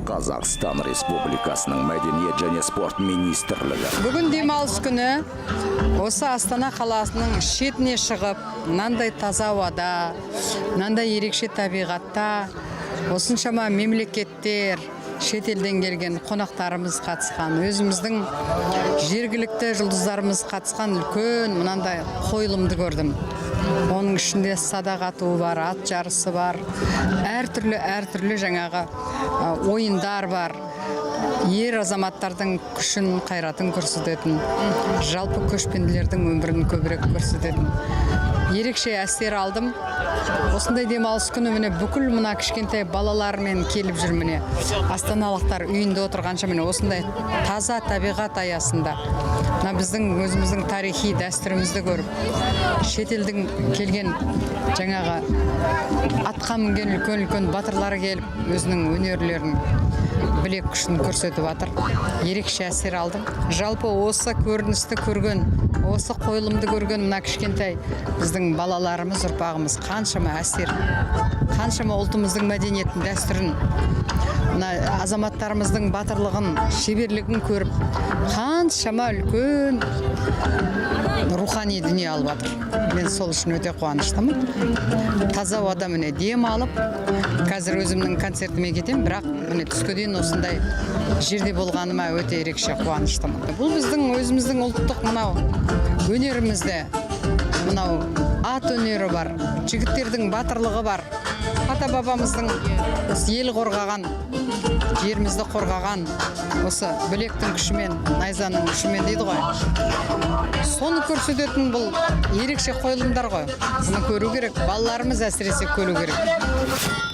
Қазақстан Республикасының мәдениет және спорт министрлігі. Бүгін демалыс күні осы Астана қаласының шетіне шығып, мынандай таза ауада, мынандай ерекше табиғатта, осыншама мемлекеттер, шетелден келген қонақтарымыз қатысқан, өзіміздің жергілікті жұлдыздарымыз қатысқан үлкен мынандай қойылымды көрдім. Оның ішінде садақ атуы бар, ат жарысы бар, әртүрлі жаңағы ойындар бар. Ер азаматтардың күшін, қайратын көрсететін, жалпы көшпенділердің өмірін көбірек көрсететін ерекше әсер алдым. Осындай демалыс күні міне бүкіл мына кішкентай балалармен келіп жүр міне. Астаналықтар үйінде отырғанша міне осындай таза табиғат аясында мына біздің өзіміздің тарихи дәстүрімізді көріп, шетелдің келген жаңағы атқа мінген үлкен батырлары келіп өзінің өнерлерін, білек күшін көрсетіп жатыр. Ерекше әсер алдым. Жалпы осы көріністі көрген, осы қойылымды көрген мына кішкентай біздің балаларымыз, ұрпағымыз қаншама әсер, қаншама ұлтымыздың мәдениетін, дәстүрін, мына азаматтарымыздың батырлығын, шеберлігін көріп, қаншама үлкен рухани дүние алып жатыр. Мен сол үшін өте қуаныштымын. Таза ауада міне дем алып, қазір өзімнің концертіме кетем, бірақ міне түске дейін осындай жерде болғаныма өте ерекше қуаныштымын. Бұл біздің өзіміздің ұлттық мынау өнерімізде, мынау ат өнері бар, жігіттердің батырлығы бар. Ата бабамыздың ел қорғаған, жерімізді қорғаған, осы білектің күшімен, найзаның күшімен дейді ғой. Соны көрсететін бұл ерекше қойылымдар ғой. Бұны көру керек, балаларымыз әсіресе көру керек.